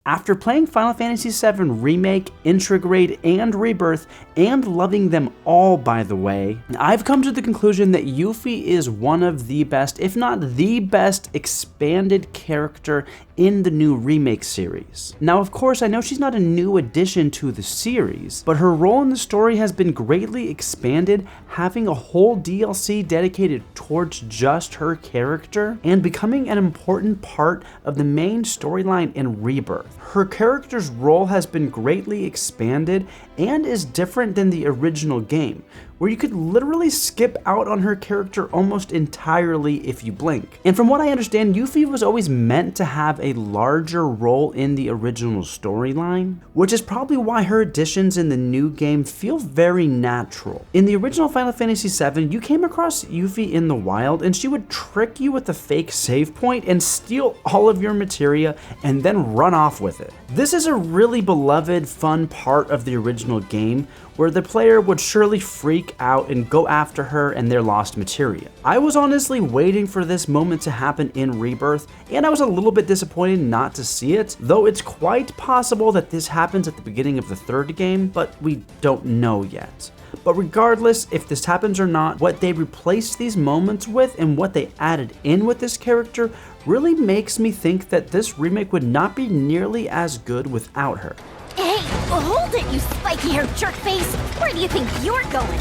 After playing Final Fantasy VII Remake, Intrigrade, and Rebirth, and loving them all by the way, I've come to the conclusion that Yuffie is one of the best, if not the best, expanded character in the new Remake series. Now of course I know she's not a new addition to the series, but her role in the story has been greatly expanded, having a whole DLC dedicated towards just her character, and becoming an important part of the main storyline in Rebirth. Her character's role has been greatly expanded and is different than the original game, where you could literally skip out on her character almost entirely if you blink. And from what I understand, Yuffie was always meant to have a larger role in the original storyline, which is probably why her additions in the new game feel very natural. In the original Final Fantasy VII, you came across Yuffie in the wild and she would trick you with a fake save point and steal all of your materia and then run off with it. This is a really beloved, fun part of the original game, where the player would surely freak out and go after her and their lost materia. I was honestly waiting for this moment to happen in Rebirth, and I was a little bit disappointed not to see it, though it's quite possible that this happens at the beginning of the third game, but we don't know yet. But regardless if this happens or not, what they replaced these moments with and what they added in with this character really makes me think that this remake would not be nearly as good without her. Hey, hold it, you spiky-haired jerkface! Where do you think you're going?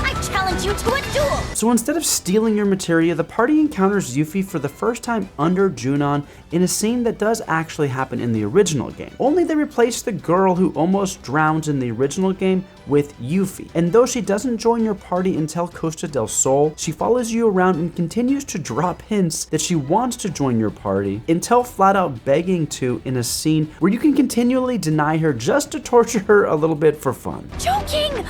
I challenge you to a duel! So instead of stealing your materia, the party encounters Yuffie for the first time under Junon in a scene that does actually happen in the original game. Only they replaced the girl who almost drowns in the original game with Yuffie. And though she doesn't join your party until Costa del Sol, she follows you around and continues to drop hints that she wants to join your party, until flat out begging to in a scene where you can continually deny her just to torture her a little bit for fun. Joking!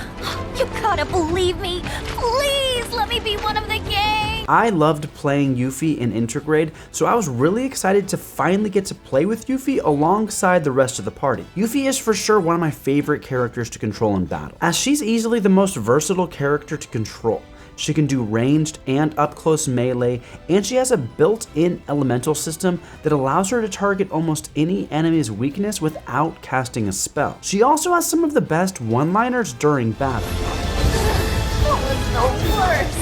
You gotta believe me! Please let me be one of the gang! I loved playing Yuffie in Intrigrade, so I was really excited to finally get to play with Yuffie alongside the rest of the party. Yuffie is for sure one of my favorite characters to control in battle, as she's easily the most versatile character to control. She can do ranged and up-close melee, and she has a built-in elemental system that allows her to target almost any enemy's weakness without casting a spell. She also has some of the best one-liners during battle. What was the worst?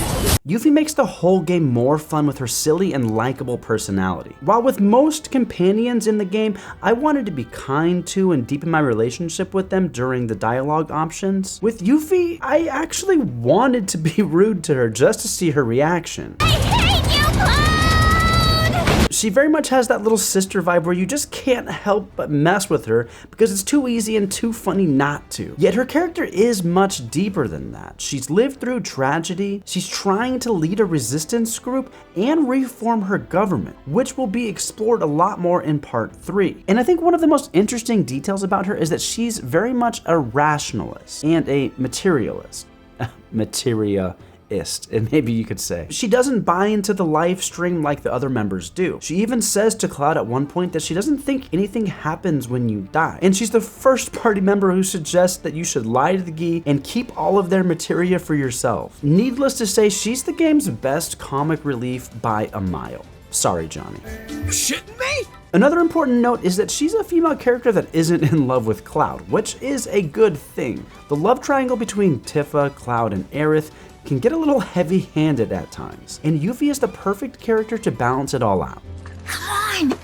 Yuffie makes the whole game more fun with her silly and likable personality. While with most companions in the game, I wanted to be kind to and deepen my relationship with them during the dialogue options, with Yuffie, I actually wanted to be rude to her just to see her reaction. I hate you, Cloud! She very much has that little sister vibe where you just can't help but mess with her because it's too easy and too funny not to. Yet her character is much deeper than that. She's lived through tragedy, she's trying to lead a resistance group and reform her government, which will be explored a lot more in part 3. And I think one of the most interesting details about her is that she's very much a rationalist and a materialist. And maybe you could say. She doesn't buy into the live stream like the other members do. She even says to Cloud at one point that she doesn't think anything happens when you die. And she's the first party member who suggests that you should lie to the Gi and keep all of their materia for yourself. Needless to say, she's the game's best comic relief by a mile. Sorry, Johnny. You shitting me? Another important note is that she's a female character that isn't in love with Cloud, which is a good thing. The love triangle between Tifa, Cloud, and Aerith can get a little heavy-handed at times, and Yuffie is the perfect character to balance it all out. Come on!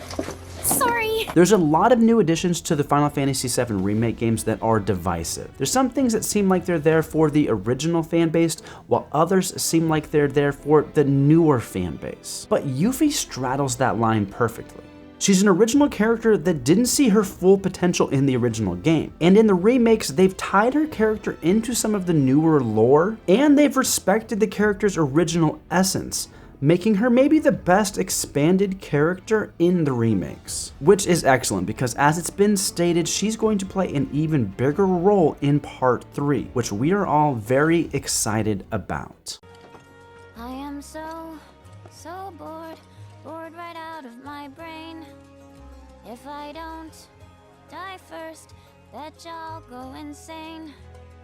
Sorry. There's a lot of new additions to the Final Fantasy VII Remake games that are divisive. There's some things that seem like they're there for the original fanbase, while others seem like they're there for the newer fanbase. But Yuffie straddles that line perfectly. She's an original character that didn't see her full potential in the original game, and in the remakes they've tied her character into some of the newer lore, and they've respected the character's original essence, making her maybe the best expanded character in the remakes. Which is excellent because, as it's been stated, she's going to play an even bigger role in part 3, which we are all very excited about. I am so bored right out of my brain. If I don't die first, bet y'all go insane.